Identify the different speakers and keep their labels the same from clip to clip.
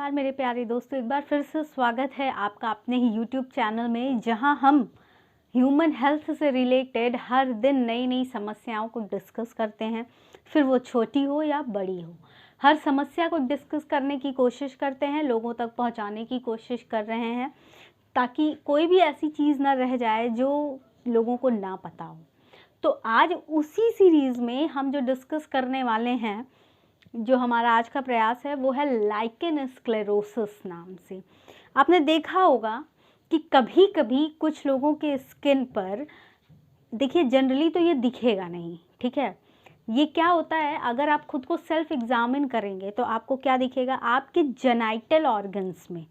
Speaker 1: नमस्कार मेरे प्यारे दोस्तों, एक बार फिर से स्वागत है आपका अपने ही यूट्यूब चैनल में, जहां हम ह्यूमन हेल्थ से रिलेटेड हर दिन नई नई समस्याओं को डिस्कस करते हैं। फिर वो छोटी हो या बड़ी हो, हर समस्या को डिस्कस करने की कोशिश करते हैं, लोगों तक पहुंचाने की कोशिश कर रहे हैं, ताकि कोई भी ऐसी चीज़ ना रह जाए जो लोगों को ना पता हो। तो आज उसी सीरीज़ में हम जो डिस्कस करने वाले हैं, जो हमारा आज का प्रयास है, वो है लाइकेन स्क्लेरोसिस नाम से। आपने देखा होगा कि कभी कभी कुछ लोगों के स्किन पर, देखिए जनरली तो ये दिखेगा नहीं, ठीक है। ये क्या होता है, अगर आप खुद को सेल्फ एग्जामिन करेंगे तो आपको क्या दिखेगा, आपके जेनाइटल ऑर्गन्स में,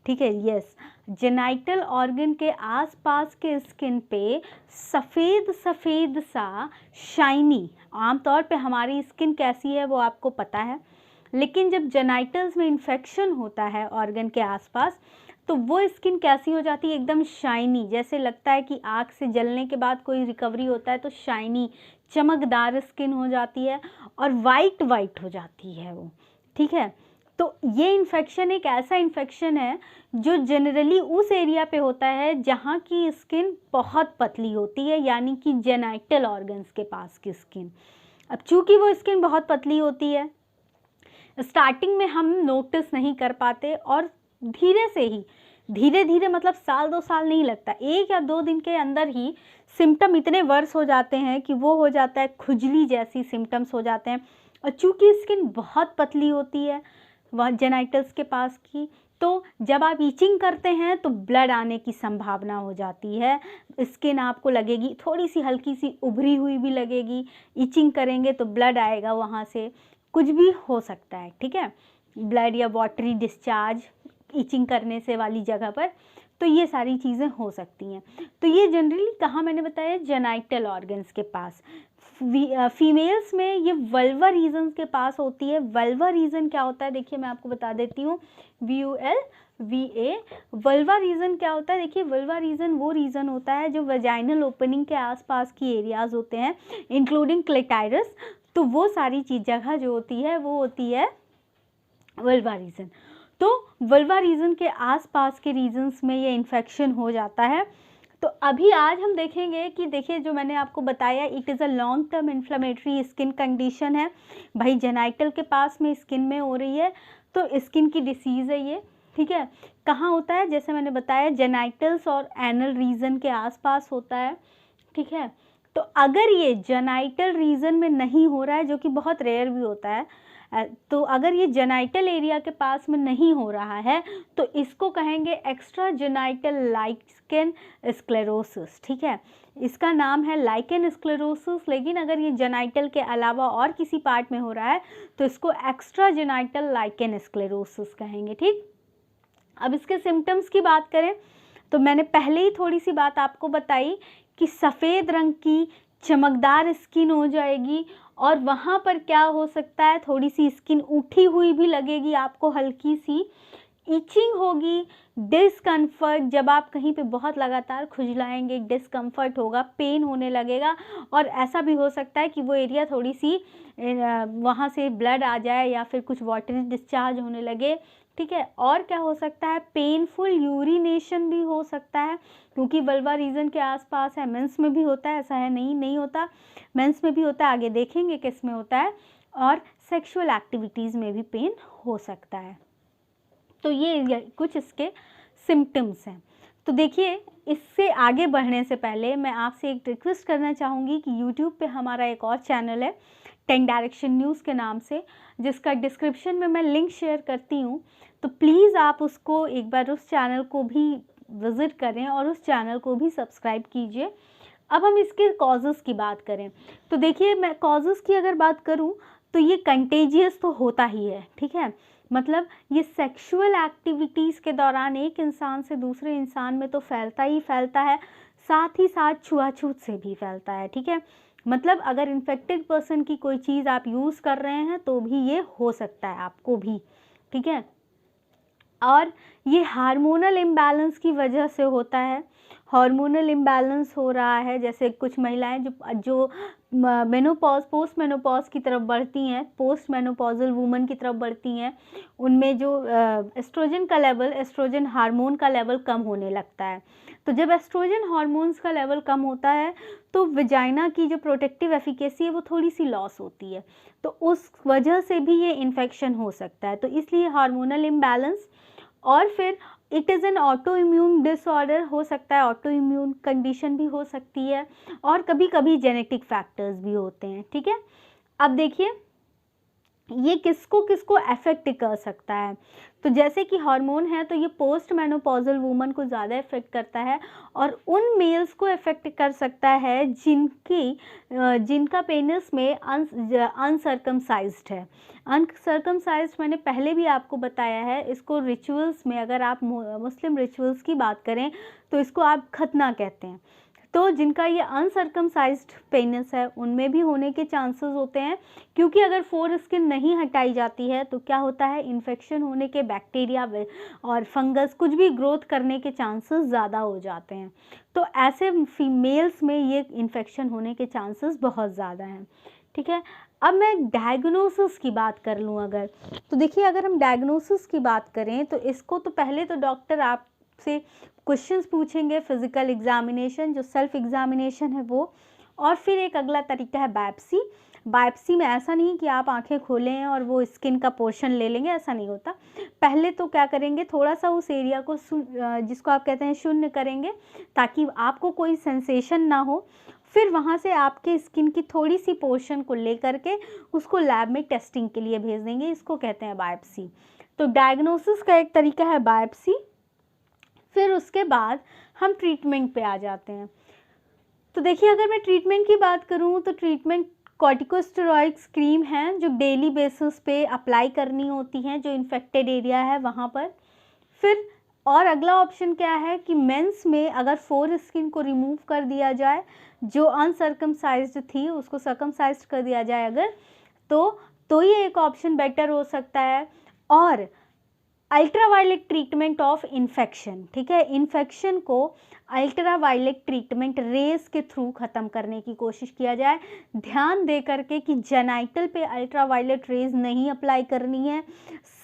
Speaker 1: ठीक है, यस, जेनाइटल ऑर्गन के आसपास के स्किन पे सफ़ेद सफ़ेद सा शाइनी, आमतौर पे हमारी स्किन कैसी है वो आपको पता है, लेकिन जब जेनाइटल्स में इन्फेक्शन होता है ऑर्गन के आसपास, तो वो स्किन कैसी हो जाती है, एकदम शाइनी, जैसे लगता है कि आग से जलने के बाद कोई रिकवरी होता है तो शाइनी चमकदार स्किन हो जाती है और वाइट वाइट हो जाती है वो, ठीक है। तो ये इन्फेक्शन एक ऐसा इन्फेक्शन है जो जनरली उस एरिया पे होता है जहाँ की स्किन बहुत पतली होती है, यानी कि जेनाइटल ऑर्गन्स के पास की स्किन। अब चूंकि वो स्किन बहुत पतली होती है, स्टार्टिंग में हम नोटिस नहीं कर पाते और धीरे से ही, धीरे धीरे मतलब साल 2 साल नहीं लगता, 1 या 2 दिन के अंदर ही सिम्टम इतने वर्स हो जाते हैं कि वो हो जाता है खुजली जैसी सिम्टम्स हो जाते हैं। और चूंकि स्किन बहुत पतली होती है वह जेनाइटल्स के पास की, तो जब आप ईचिंग करते हैं तो ब्लड आने की संभावना हो जाती है। स्किन आपको लगेगी थोड़ी सी हल्की सी उभरी हुई भी लगेगी, ईचिंग करेंगे तो ब्लड आएगा, वहाँ से कुछ भी हो सकता है, ठीक है, ब्लड या वाटरी डिस्चार्ज ईचिंग करने से वाली जगह पर, तो ये सारी चीज़ें हो सकती हैं। तो ये जनरली कहाँ मैंने बताया, जेनाइटल ऑर्गन्स के पास। फीमेल्स में ये वल्वा रीजन के पास होती है। वल्वा रीजन क्या होता है, देखिए मैं आपको बता देती हूँ, VULVA। वल्वा रीजन क्या होता है, देखिए वल्वा रीजन वो रीजन होता है जो वेजाइनल ओपनिंग के आसपास की एरियाज होते हैं, इंक्लूडिंग क्लिटाइरस। तो वो सारी चीज जगह जो होती है वो होती है वल्वा रीजन। तो वल्वा रीजन के आसपास के रीजन्स में ये इन्फेक्शन हो जाता है। तो अभी आज हम देखेंगे कि देखिए जो मैंने आपको बताया, it is a long term inflammatory skin condition है। भाई जेनाइटल के पास में स्किन में हो रही है तो स्किन की डिसीज़ है ये, ठीक है। कहाँ होता है, जैसे मैंने बताया जेनाइटल्स और एनल रीजन के आसपास होता है, ठीक है। तो अगर ये जेनाइटल रीजन में नहीं हो रहा है, जो कि बहुत रेयर भी होता है, तो अगर ये जेनाइटल एरिया के पास में नहीं हो रहा है तो इसको कहेंगे एक्स्ट्रा जेनाइटल लाइकेन स्क्लेरोसिस, ठीक है। इसका नाम है लाइकेन स्क्लेरोसिस, लेकिन अगर ये जेनाइटल के अलावा और किसी पार्ट में हो रहा है तो इसको एक्स्ट्रा जेनाइटल लाइकेन स्क्लेरोसिस कहेंगे, ठीक। अब इसके सिम्टम्स की बात करें तो मैंने पहले ही थोड़ी सी बात आपको बताई कि सफ़ेद रंग की चमकदार स्किन हो जाएगी और वहाँ पर क्या हो सकता है, थोड़ी सी स्किन उठी हुई भी लगेगी आपको, हल्की सी ईचिंग होगी, डिस्कम्फर्ट, जब आप कहीं पे बहुत लगातार खुजलाएंगे डिस्कम्फर्ट होगा, पेन होने लगेगा और ऐसा भी हो सकता है कि वो एरिया थोड़ी सी वहाँ से ब्लड आ जाए या फिर कुछ वाटरी डिस्चार्ज होने लगे, ठीक है। और क्या हो सकता है, पेनफुल यूरिनेशन भी हो सकता है, क्योंकि वल्वा रीजन के आसपास है। मेंस में भी होता है, ऐसा है नहीं होता, मेंस में भी होता है, आगे देखेंगे किस में होता है। और सेक्सुअल एक्टिविटीज़ में भी पेन हो सकता है। तो ये कुछ इसके सिम्टम्स हैं। तो देखिए, इससे आगे बढ़ने से पहले मैं आपसे एक रिक्वेस्ट करना चाहूँगी कि यूट्यूब पे हमारा एक और चैनल है 10 डायरेक्शन न्यूज़ के नाम से, जिसका डिस्क्रिप्शन में मैं लिंक शेयर करती हूँ, तो प्लीज़ आप उसको एक बार उस चैनल को भी विज़िट करें और उस चैनल को भी सब्सक्राइब कीजिए। अब हम इसके कॉजेज़ की बात करें तो देखिए, मैं कॉजेज़ की अगर बात करूँ तो ये कंटेजियस तो होता ही है, ठीक है। मतलब ये सेक्सुअल एक्टिविटीज़ के दौरान एक इंसान से दूसरे इंसान में तो फैलता ही फैलता है, साथ ही साथ छुआछूत से भी फैलता है, ठीक है। मतलब अगर इन्फेक्टेड पर्सन की कोई चीज़ आप यूज़ कर रहे हैं तो भी ये हो सकता है आपको भी, ठीक है। और ये हार्मोनल इम्बैलेंस की वजह से होता है। हार्मोनल इम्बैलेंस हो रहा है, जैसे कुछ महिलाएं जो मेनोपॉज पोस्ट मेनोपॉज की तरफ बढ़ती हैं, पोस्ट मेनोपॉजल वुमन की तरफ बढ़ती हैं, उनमें जो एस्ट्रोजन का लेवल, एस्ट्रोजन हार्मोन का लेवल कम होने लगता है। तो जब एस्ट्रोजन हार्मोन्स का लेवल कम होता है तो वजाइना की जो प्रोटेक्टिव एफिकेसी है वो थोड़ी सी लॉस होती है, तो उस वजह से भी ये इन्फेक्शन हो सकता है। तो इसलिए हार्मोनल इम्बैलेंस, और फिर it is an auto immune disorder हो सकता है, ऑटो इम्यून कंडीशन भी हो सकती है, और कभी कभी जेनेटिक फैक्टर्स भी होते हैं। ठीक है, अब देखिए ये किसको किसको अफेक्ट कर सकता है। तो जैसे कि हार्मोन है तो ये पोस्ट मेनोपॉजल वुमन को ज़्यादा इफेक्ट करता है, और उन मेल्स को इफेक्ट कर सकता है जिनका पेनिस में अनसर्कमसाइज्ड है। अनसर्कमसाइज्ड मैंने पहले भी आपको बताया है, इसको रिचुअल्स में, अगर आप मुस्लिम रिचुअल्स की बात करें तो इसको आप खतना कहते हैं। तो जिनका ये अनसर्कमसाइज्ड पेनिस है उनमें भी होने के चांसेस होते हैं, क्योंकि अगर फोर स्किन नहीं हटाई जाती है तो क्या होता है, इन्फेक्शन होने के, बैक्टीरिया और फंगस कुछ भी ग्रोथ करने के चांसेस ज़्यादा हो जाते हैं। तो ऐसे फीमेल्स में ये इन्फेक्शन होने के चांसेस बहुत ज़्यादा हैं। ठीक है, अब मैं डायग्नोसिस की बात कर लूँ अगर, तो देखिए अगर हम डायग्नोसिस की बात करें तो इसको तो पहले तो डॉक्टर आपसे क्वेश्चंस पूछेंगे, फिजिकल एग्जामिनेशन जो सेल्फ एग्जामिनेशन है वो, और फिर एक अगला तरीका है बायोप्सी। बायोप्सी में ऐसा नहीं कि आप आंखें खोलें और वो स्किन का पोर्शन ले लेंगे, ऐसा नहीं होता। पहले तो क्या करेंगे, थोड़ा सा उस एरिया को जिसको आप कहते हैं शून्य करेंगे, ताकि आपको कोई सेंसेशन ना हो। फिर वहाँ से आपके स्किन की थोड़ी सी पोर्शन को ले करके उसको लैब में टेस्टिंग के लिए भेज देंगे, इसको कहते हैं बायोप्सी। तो डायग्नोसिस का एक तरीका है बायोप्सी। फिर उसके बाद हम ट्रीटमेंट पे आ जाते हैं। तो देखिए अगर मैं ट्रीटमेंट की बात करूँ तो ट्रीटमेंट कॉर्टिकोस्टेरॉइड्स क्रीम हैं जो डेली बेसिस पे अप्लाई करनी होती हैं जो इन्फेक्टेड एरिया है वहाँ पर। फिर और अगला ऑप्शन क्या है कि मेंस में अगर फोर स्किन को रिमूव कर दिया जाए, जो अनसर्कमसाइज्ड थी उसको सर्कमसाइज्ड कर दिया जाए अगर, तो ये एक ऑप्शन बेटर हो सकता है। और अल्ट्रावायलेट ट्रीटमेंट ऑफ इन्फेक्शन, ठीक है, इन्फेक्शन को अल्ट्रावायलेट ट्रीटमेंट रेज के थ्रू ख़त्म करने की कोशिश किया जाए। ध्यान दे करके कि जेनाइटल पे अल्ट्रावायलेट रेज नहीं अप्लाई करनी है,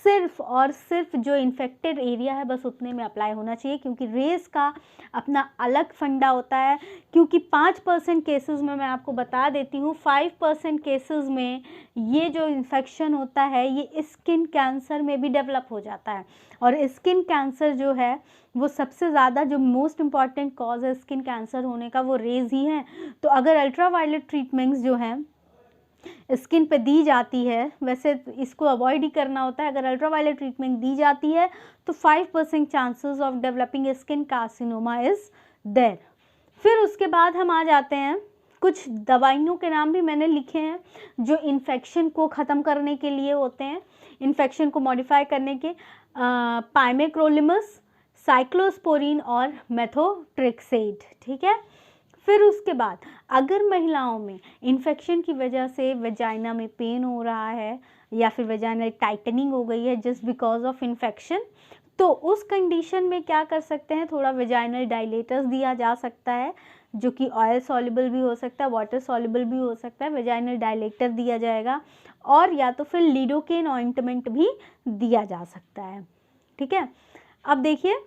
Speaker 1: सिर्फ और सिर्फ जो इन्फेक्टेड एरिया है बस उतने में अप्लाई होना चाहिए, क्योंकि रेज का अपना अलग फंडा होता है। क्योंकि 5% केसेस में मैं आपको बता देती हूँ, 5% केसेस में ये जो इन्फेक्शन होता है ये स्किन कैंसर में भी डेवलप हो जाता है। और स्किन कैंसर जो है वो सबसे ज़्यादा जो मोस्ट इम्पॉर्टेंट कॉज है स्किन कैंसर होने का वो रेज ही है। तो अगर अल्ट्रावायलेट ट्रीटमेंट्स जो हैं स्किन पे दी जाती है, वैसे इसको अवॉइड ही करना होता है, अगर अल्ट्रावायलेट ट्रीटमेंट दी जाती है तो 5% chances of developing skin carcinoma is there. फिर उसके बाद हम आ जाते हैं, कुछ दवाइयों के नाम भी मैंने लिखे हैं जो इन्फेक्शन को ख़त्म करने के लिए होते हैं, इन्फेक्शन को मॉडिफाई करने के, पाइमेक्रोलिमस, साइक्लोस्पोरिन और मेथोट्रेक्सेट। ठीक है, फिर उसके बाद अगर महिलाओं में इन्फेक्शन की वजह से वेजाइना में पेन हो रहा है या फिर वेजाइनल टाइटनिंग हो गई है जस्ट बिकॉज ऑफ इन्फेक्शन, तो उस कंडीशन में क्या कर सकते हैं, थोड़ा वेजाइनल डायलेटर्स दिया जा सकता है जो कि ऑयल सॉल्युबल भी हो सकता है, वाटर सॉल्युबल भी हो सकता है, वेजाइनल डायलेटर दिया जाएगा, और या तो फिर लिडोकेन ऑइंटमेंट भी दिया जा सकता है। ठीक है, अब देखिए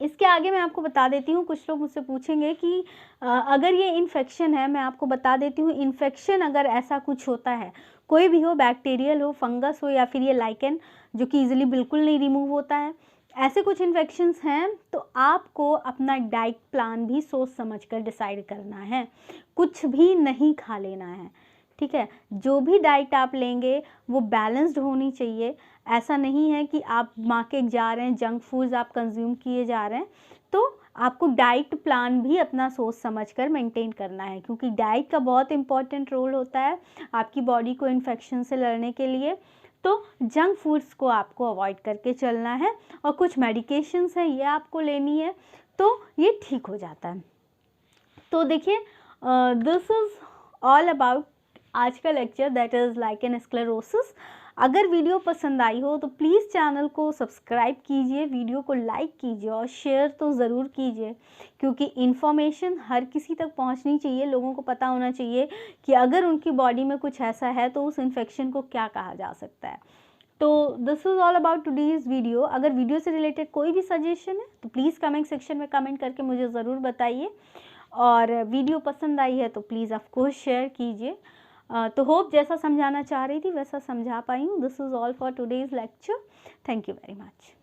Speaker 1: इसके आगे मैं आपको बता देती हूँ, कुछ लोग मुझसे पूछेंगे कि अगर ये इन्फेक्शन है, मैं आपको बता देती हूँ इन्फेक्शन अगर ऐसा कुछ होता है, कोई भी हो, बैक्टीरियल हो, फंगस हो या फिर ये लाइकेन जो कि ईजिली बिल्कुल नहीं रिमूव होता है, ऐसे कुछ इन्फेक्शंस हैं तो आपको अपना डाइट प्लान भी सोच समझ कर डिसाइड करना है, कुछ भी नहीं खा लेना है। ठीक है, जो भी डाइट आप लेंगे वो बैलेंस्ड होनी चाहिए। ऐसा नहीं है कि आप मार्केट जा रहे हैं, जंक फूड्स आप कंज्यूम किए जा रहे हैं, तो आपको डाइट प्लान भी अपना सोच समझकर मेंटेन करना है, क्योंकि डाइट का बहुत इंपॉर्टेंट रोल होता है आपकी बॉडी को इन्फेक्शन से लड़ने के लिए। तो जंक फूड्स को आपको अवॉइड करके चलना है, और कुछ मेडिकेशंस हैं ये आपको लेनी है, तो ये ठीक हो जाता है। तो देखिए दिस इज़ ऑल अबाउट आज का lecture, that is lichen sclerosis. अगर वीडियो पसंद आई हो तो प्लीज़ चैनल को सब्सक्राइब कीजिए, वीडियो को लाइक कीजिए और शेयर तो ज़रूर कीजिए, क्योंकि इन्फॉर्मेशन हर किसी तक पहुंचनी चाहिए। लोगों को पता होना चाहिए कि अगर उनकी बॉडी में कुछ ऐसा है तो उस इन्फेक्शन को क्या कहा जा सकता है। तो this is all about today's video. अगर वीडियो से रिलेटेड कोई भी सजेशन है तो प्लीज़ कमेंट सेक्शन में कमेंट करके मुझे ज़रूर बताइए, और वीडियो पसंद आई है तो प्लीज़ ऑफ कोर्स शेयर कीजिए। तो होप जैसा समझाना चाह रही थी वैसा समझा पाई हूँ। This is all for today's lecture. Thank you very much.